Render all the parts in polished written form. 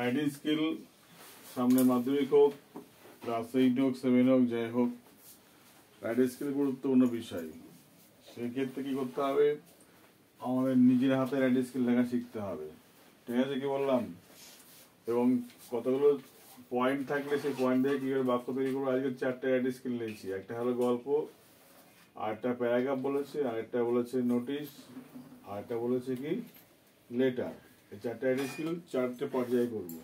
Writing skill সামনে মাধ্যমিক হোক, ক্লাস 8 হোক, 7 হোক, যাই হোক, রাইটিং স্কিল গুরুত্বপূর্ণ বিষয়। সেক্ষেত্রে কি করতে হবে, আমাদের নিজের হাতে রাইটিং স্কিল লেখা শিখতে হবে। ঠিক আছে, কি বললাম? এবং কতগুলো পয়েন্ট থাকলে সেই পয়েন্ট দিয়ে কি করে বাক্য তৈরি করবো। আজকে 4টে রাইটিং স্কিল নিয়েছি। একটা হলো গল্প, আরেকটা প্যারাগ্রাফ বলেছে, আরেকটা বলেছে নোটিশ, আরেকটা বলেছে কি লেটার। এই 4টে রাইটিং স্কিল 4টে পর্যায়ে করবো।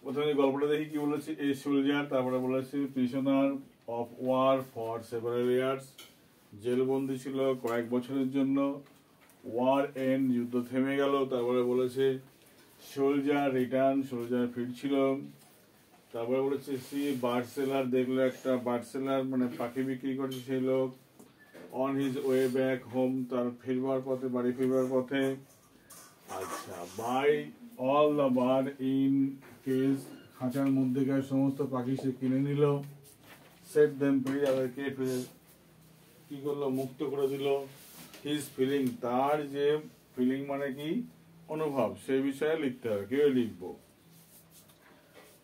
প্রথমে গল্পটা দেখি কি বলেছে। এ সোলজার, তারপরে বলেছে prisoner of war for several years, জেলবন্দি ছিল কয়েক বছরের জন্য। ওয়ার এন্ড, যুদ্ধ থেমে গেল। তারপরে বলেছে সোলজার রিটার্ন, সোলজার ফিরছিল। তারপরে বলেছে সি বার্ড সেলার, দেখলো একটা বার্ড সেলার মানে পাখি বিক্রি করছে সেই লোক। On his way back home, তার ফিরবার পথে, বাড়ি ফিরবার পথে। আচ্ছা, by all the bird in cage, খাঁচার মধ্যেকার সমস্ত পাখি সে কিনে নিল। সেট দেম ফ্রি, তাদেরকে কি করলো, মুক্ত করে দিল। হিজ ফিলিং, তার যে ফিলিং মানে কি অনুভব, সেই বিষয়ে লিখতে হবে। কিভাবে লিখবো?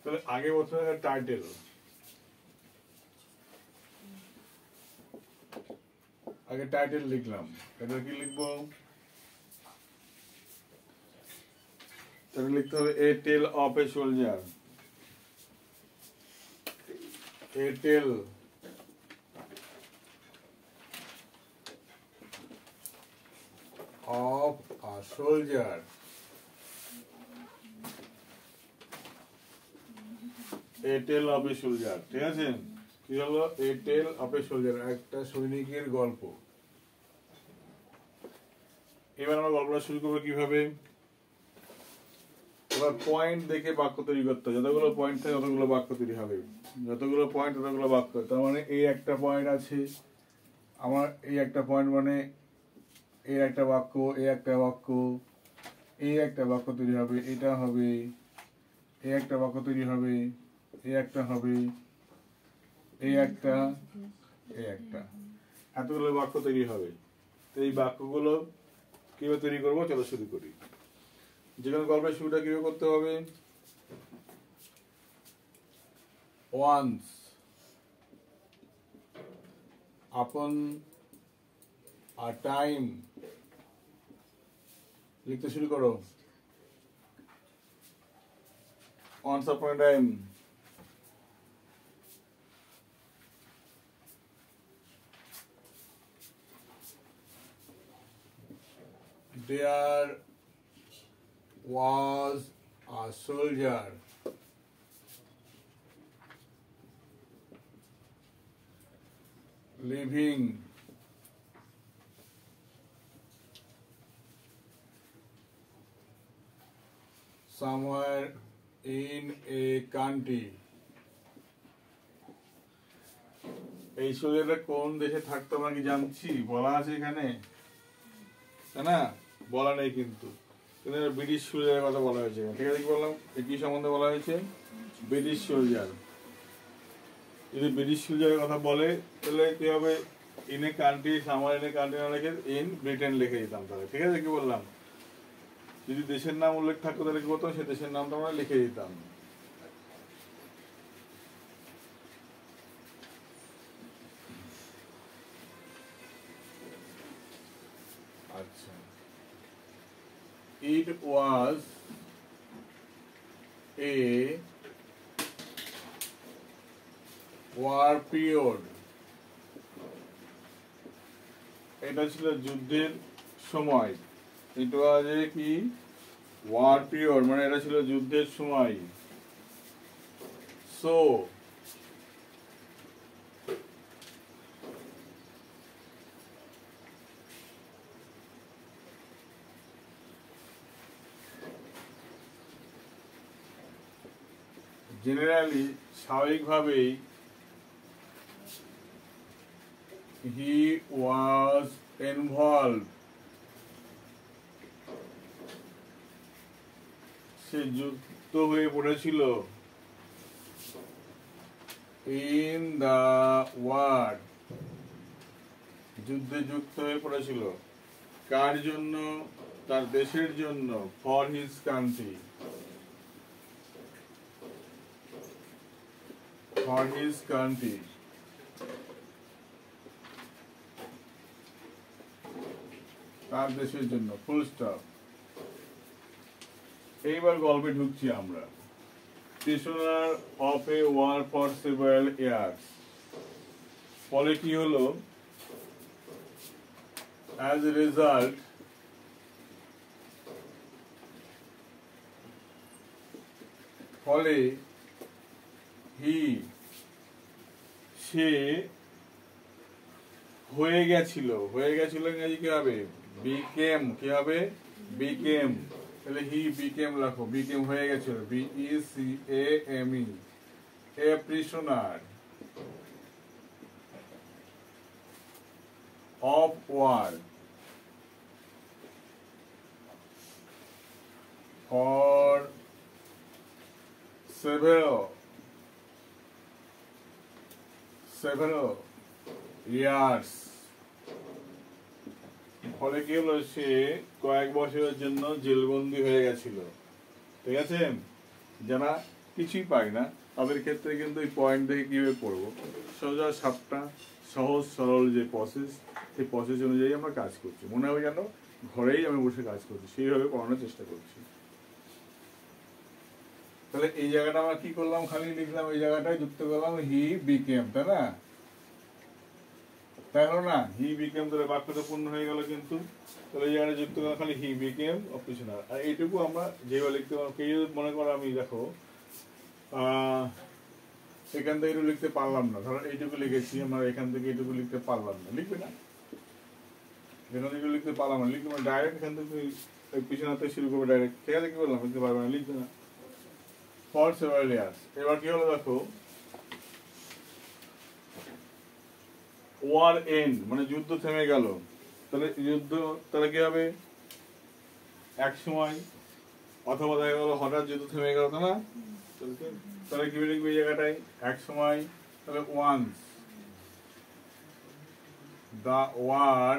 তাহলে আগে প্রথমে টাইটেল, আগে টাইটেল লিখলাম। এটা কি লিখবো? তাহলে লিখতে হবে a tale of a soldier. A tale of a soldier. A tale of a soldier. ঠিক আছে, কি হলো? এ টেল অফ এ সোলজার, একটা সৈনিকের গল্প। এবার আমরা গল্পটা শুরু করবো কিভাবে? এবার পয়েন্ট দেখে বাক্য তৈরি করতে হবে। যতগুলো পয়েন্ট থাকে ততগুলো বাক্য তৈরি হবে। যতগুলো পয়েন্ট ততগুলো বাক্য। তার মানে এই একটা পয়েন্ট আছে আমার, এই একটা পয়েন্ট মানে এই একটা বাক্য, এই একটা বাক্য, এই একটা বাক্য তৈরি হবে, এটা হবে, এই একটা বাক্য তৈরি হবে, এই একটা হবে, এই একটা, এই একটা, এতগুলো বাক্য তৈরি হবে। তো এই বাক্যগুলো কিভাবে তৈরি করবো, চলো শুরু করি। যেখানে গল্পের শুরুটা কিভাবে করতে হবে? ওয়ান্স আপন আ টাইম, লিখতে শুরু করো। Once upon a time there was a soldier living somewhere in a country. এই সোলজারটা কোন দেশে থাকতো আমরা কি জানছি? বলা আছে এখানে, তাই না? বলা নেই কিন্তু ব্রিটিশ সোলজারের কথা বলা হয়েছে। ঠিক আছে, কি বললাম? কি সম্বন্ধে বলা হয়েছে? British soldier. যদি ব্রিটিশ সোলজারের কথা বলে তাহলে কি হবে? In a country, summer in a country না লিখে ইন ব্রিটেন লিখে দিতাম তাহলে। ঠিক আছে, কি বললাম? যদি দেশের নাম উল্লেখ থাকতো তাহলে কি করতাম? সে দেশের নামটা আমরা লিখে দিতাম। আচ্ছা, it was a war period, এটা ছিল যুদ্ধের সময়। it was a কি war period মানে এটা ছিল যুদ্ধের সময়। so জেনারেলি, স্বাভাবিকভাবেই, he was involved, সে যুক্ত হয়ে পড়েছিল in the war, যুদ্ধে যুক্ত হয়ে পড়েছিল। কার জন্য? তার দেশের জন্য। for his country, for his country. তার দেশের জন্য, ফুল স্টপ। এইবার গল্পে ঢুকছি আমরা। prisoner of a war for several years, ফলে কি হলো, as a result ফলে সে হয়ে গেছিল ইংরেজি কি হবে, became, কি হবে, became, তাহলে হি became লেখো, became হয়ে গেছিল, BECAME, a prisoner of war for several years, ফলে কি হলো, সে কয়েক বছরের জন্য জেলবন্দি হয়ে গেছিল। ঠিক আছে, যারা কিছুই পায় না তাদের ক্ষেত্রে কিন্তু এই পয়েন্ট দেখে কিভাবে পড়বো, সোজা সাপটা সহজ সরল যে প্রসেস, সেই প্রসেস অনুযায়ী আমরা কাজ করছি, মনে হবে যেন ঘরেই আমি বসে কাজ করছি, সেইভাবে করানোর চেষ্টা করছি। তাহলে এই জায়গাটা আমরা কি করলাম, খালি লিখলাম, এই জায়গাটায় যুক্ত করলাম হি বিকেম, তাই না, তাই হলো না, হি বিকেম, তাহলে বাক্যটা পূর্ণ হয়ে গেল কিন্তু। তাহলে এই জায়গাটা যুক্ত করলাম খালি হি বিকেম অফ প্রিজনার। আর এইটুকু আমরা যেভাবে লিখতে পারবো, কেউ মনে করো আমি দেখো এখান থেকে একটু লিখতে পারলাম না, ধরো এইটুকু লিখেছি, আমরা এখান থেকে এইটুকু লিখতে পারলাম না, লিখবে না, এখান থেকে লিখতে পারলাম না, লিখবে না, ডাইরেক্ট এখান থেকে পিছনে থেকে শুরু করবে ডাইরেক্ট, ঠিক আছে, কি বললাম, লিখতে পারবে না, লিখবে না। ফর সেভারাল ইয়ার্স, এবার কি হলো দেখো, ওয়ার এন্ড মানে যুদ্ধ থেমে গেল, তাহলে যুদ্ধ, তাহলে কি হবে, এক সময়, অথবা দেখা গেল হঠাৎ যুদ্ধ থেমে গেল, তাই না, তাহলে কি লিখবে এই জায়গাটায়, এক সময়, তাহলে ওয়ান্স দ্য ওয়ার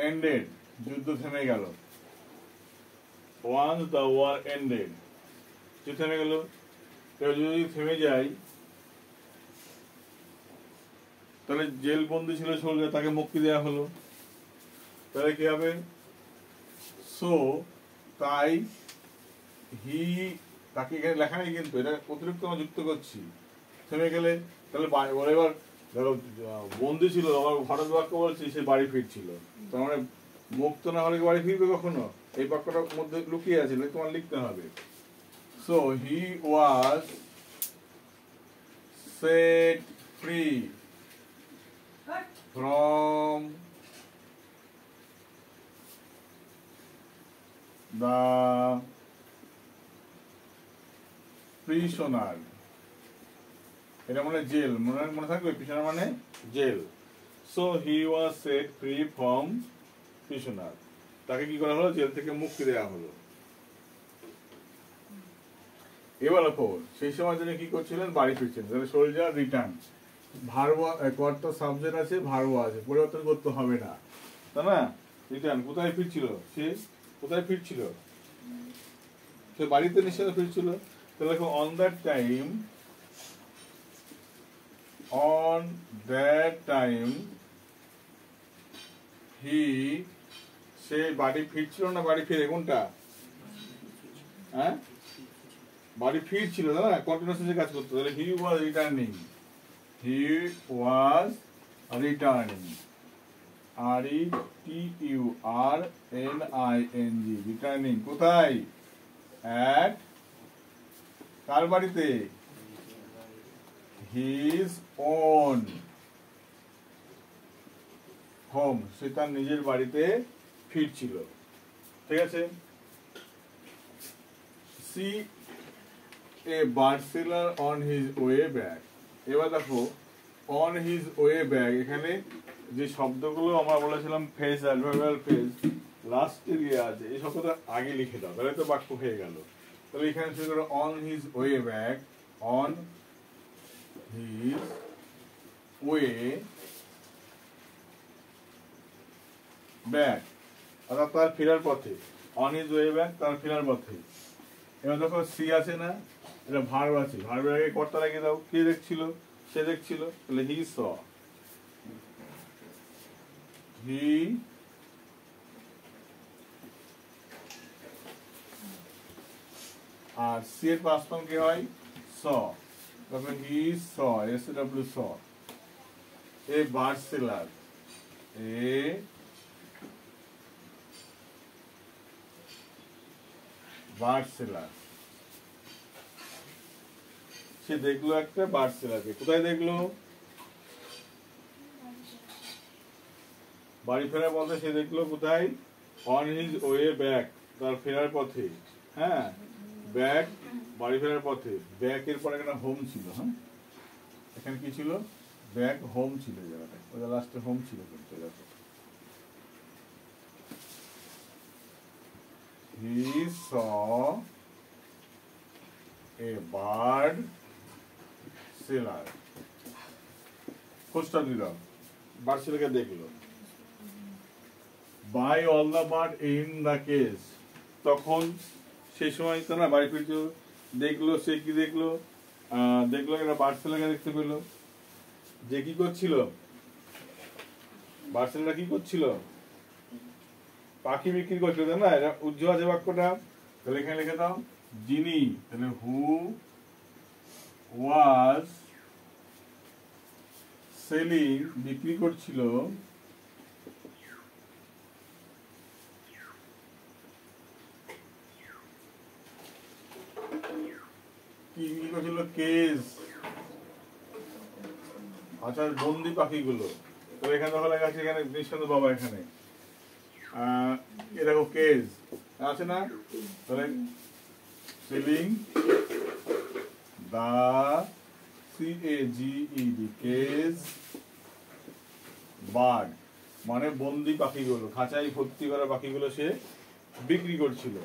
ended, যুদ্ধ থেমে গেল, once the war ended, যুদ্ধ থেমে গেল। এবার যদি থেমে যায়, তাহলে জেল বন্দী ছিল সোলজার, তাকে মুক্তি দেওয়া হলো, তাহলে কি হবে, সো তাই হি, তাকে এখানে লেখা নেই কিন্তু, এটা অতিরিক্ত আমরা যুক্ত করছি, থেমে গেলে, তাহলে এবার ধরো বন্দি ছিল, আমার হঠাৎ বাক্য বলছি, সে বাড়ি ফিরছিল, তার মানে মুক্ত না হলে বাড়ি ফিরবে কখনো, এই বাক্যটার মধ্যে লুকিয়ে আছে, তোমার লিখতে হবে। So he was set free from the prisoner, এটা মানে জেল, মনে থাকবে, প্রিজনার মানে জেল। So he was set free from prisoner, তাকে কি করা হলো, জেল থেকে মুক্তি দেওয়া হলো। এবার দেখো, সেই সময় তিনি কি করছিলেন, বাড়ি ফিরছেন, তাহলে সোলজার রিটার্ন, ভার্ব, কর্তা সাবজেক্ট আছে, ভার্ব আছে, পরিবর্তন করতে হবে না, তাই না, রিটার্ন, কোথায় ফিরছিল, সে কোথায় ফিরছিল, সে বাড়িতে নিশ্চয় ফিরছিল, তাহলে দেখো অন দ্যাট টাইম হি, সে বাড়ি ফিরছিল না বাড়ি ফিরে, কোনটা, হ্যাঁ, বাড়ি ফিরছিল, না কন্টিনিউয়াসলি কাজ করতে, তাহলে হি ওয়াজ রিটার্নিং, RETURNING, রিটার্নিং, কোথায়, অ্যাট, কার বাড়িতে, হিজ ওন হোম, সে তার নিজের বাড়িতে ফিরছিল, ঠিক আছে। See a bird seller on his way back, এবার দেখো অন হিজ ওয়ে ব্যাক, এখানে যে শব্দগুলো আমরা বলেছিলাম ফেজ, অ্যাডভার্বিয়াল ফেজ লাস্টে দিয়ে আছে, এই শব্দটা আগে লিখে দাও, তাহলে তো বাক্য হয়ে গেল। তাহলে এখানে শুরু করো on his way back, on his way back, অর্থাৎ তার ফেরার পথে, অন হিজ ওয়ে ব্যাক, তার ফেরার পথে। এবার দেখো সি আছে না, এটা ভার্ব আছে, ভার্বের আগে কর্তা লাগিয়ে দাও। কে দেখছিল? সে দেখছিল, তাহলে he saw, he are see এর পাস্ট ফর্ম কি হয়? স। তখন he saw, S W saw, a bird seller, a bird seller. সে দেখলো একটা বার্ড সেলারকে। কোথায় দেখলো? বাড়ি ফেরার পথে সে দেখলো। কোথায়? অন হিজ ওয়ে ব্যাক, তার ফেরার পথে। হ্যাঁ, ব্যাক, বাড়ি ফেরার পথে। ব্যাক এর পরে একটা হোম ছিল। হ্যাঁ, এখানে কি ছিল? ব্যাক হোম ছিল জায়গাটা, ওটা লাস্টে হোম ছিল কিন্তু দেখো। হি স এ বার্ড সেলার, খোঁজটা দিলাম, বার্ড সেলারকে দেখলো। By all the bird in the cage, তখন সেই সময় তো না বাড়ি ফিরছে, দেখলো। সে কি দেখলো? দেখলো একটা বার্ড সেলারকে দেখতে পেলো, যে কি করছিল? বার্ড সেলারটা কি করছিল? পাখি বিক্রি করছিল, তাই না? এটা উজ্জ্বল আছে বাক্যটা, তাহলে এখানে লিখে দাও যিনি, তাহলে হু ওয়াজ সেলিং, বিক্রি করছিল, কি বিক্রি করছিল? কেজ, আচ্ছা, বন্দি পাখিগুলো। তো এখানে দেখা লেখা আছে, এখানে নিঃসন্দেহ বাবা, এখানে এ দেখো কেজ আছে না, তাহলে সেলিং দা CAGED কেজ বার্ড, মানে বন্দি পাখিগুলো, খাঁচাই ভর্তি করা পাখিগুলো সে বিক্রি করছিল।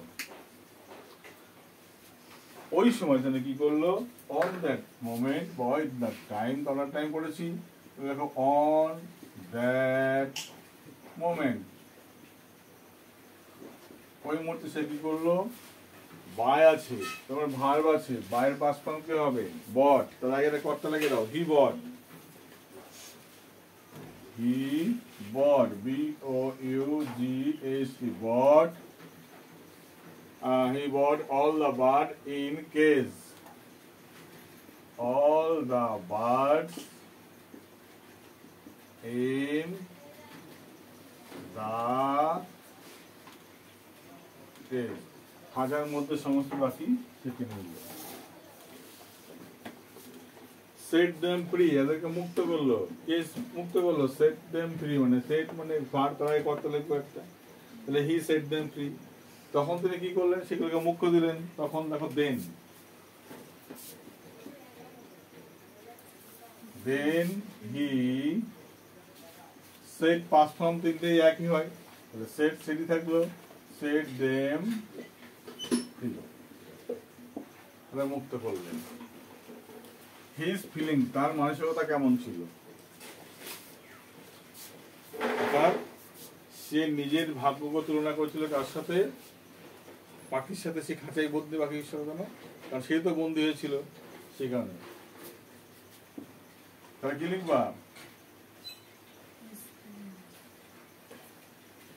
ওই সময় তাহলে কি করলো? On that moment, boy that time, তলার টাইম পড়েছি, দেখো অন দ্যাট মোমেন্ট, ওই মুহূর্তে সে কি করলো? বাই আছে, তোমার ভার্ব আছে, বাইয়ের পাস্ট ফর্ম কি হবে? বট। তার আগে কর্তা লাগিয়ে দাও, হি বট, হি বট, BOUGHT, bot. He bought all the bird in cage. All the birds in the cage. হাজার মধ্যে সমস্ত পাখি সে কিনে নিল। সেট দেম ফ্রি, এদেরকে মুক্ত করলো। কেস মুক্ত করলো, সেট দেম ফ্রি, মানে সেট মানে ভার, তারাই করতে লিখবো একটা, তাহলে হি সেট দেম ফ্রি। তখন তিনি কি করলেন? সেগুলোকে মুক্ত দিলেন। তখন দেখো দেন হি সেট, পাস্ট ফর্ম তিনটেই একই হয়, তাহলে সেট সেটই থাকলো, সেট দেম ফ্রি, তাহলে মুক্ত করলেন। হিজ ফিলিং, তার মানসিকতা কেমন ছিল? অর্থাৎ সে নিজের ভাগ্যকে তুলনা করছিল কার সাথে? পাখির সাথে। সে খাঁচাই বন্দি পাখির সাথে, কেন? কারণ সে তো বন্দি হয়েছিল, সেই কারণে। তাহলে কি লিখবা?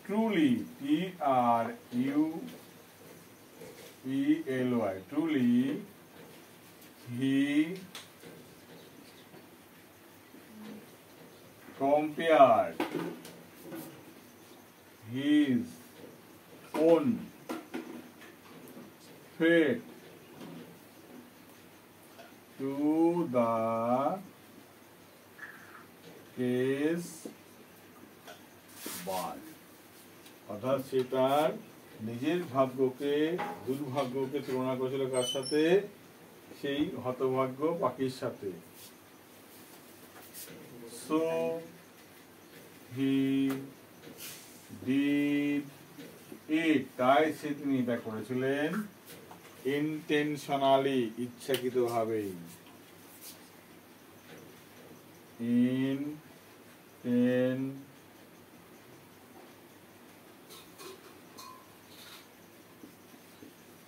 Truly, TRUELY, truly he compared his own fate to the case bird, অর্থাৎ সে তার নিজের ভাগ্যকে, দুর্ভাগ্যকে তুলনা করেছিল কার সাথে? সেই হতভাগ্য পাখির সাথে। So he did it, তাই সে তিনি এটা করেছিলেন intentionally, ইচ্ছাকৃতভাবে।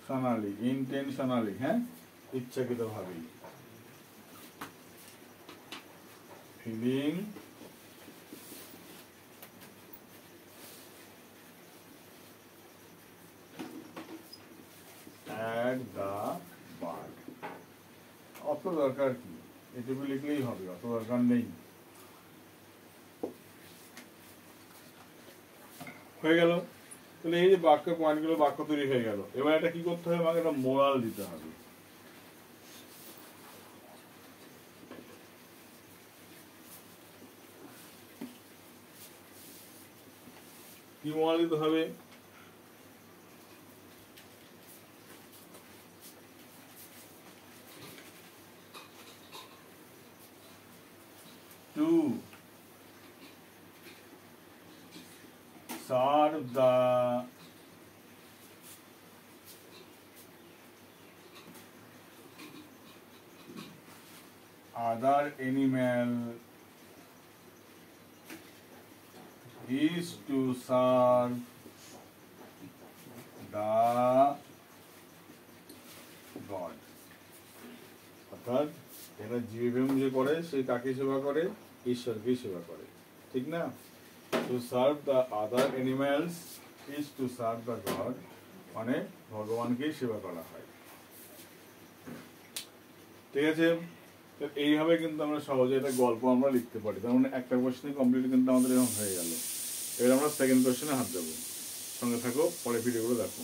ইন্টেনশনালি, ইন্টেনশনালি, হ্যাঁ, ইচ্ছাকৃতভাবে। Feeling at the bird। অত দরকার কি, এটুকু লিখলেই হবে, অত দরকার নেই। হয়ে গেল। তাহলে এই যে বাক্য পয়েন্টগুলো, বাক্য তৈরি হয়ে গেল। এবার এটা কি করতে হবে, আমাকে একটা মোরাল দিতে হবে। কি মোরাল দিতে হবে? to serve the other animal is to serve the God। অর্থাৎ এরা জীবন যে করে সে কাকে সেবা করে? ঈশ্বরকেই সেবা করে, ঠিক না? To serve the other animals is to serve the God, মানে ভগবানকেই সেবা করা হয়। ঠিক আছে, তো এইভাবে কিন্তু আমরা সহজে একটা গল্প আমরা লিখতে পারি। তার মানে একটা কোশ্চেন কমপ্লিট কিন্তু আমাদের এরকম হয়ে গেল। এবার আমরা সেকেন্ড কোশ্চেনে হাত দেবো। সঙ্গে থাকো, পরে ভিডিওগুলো দেখো।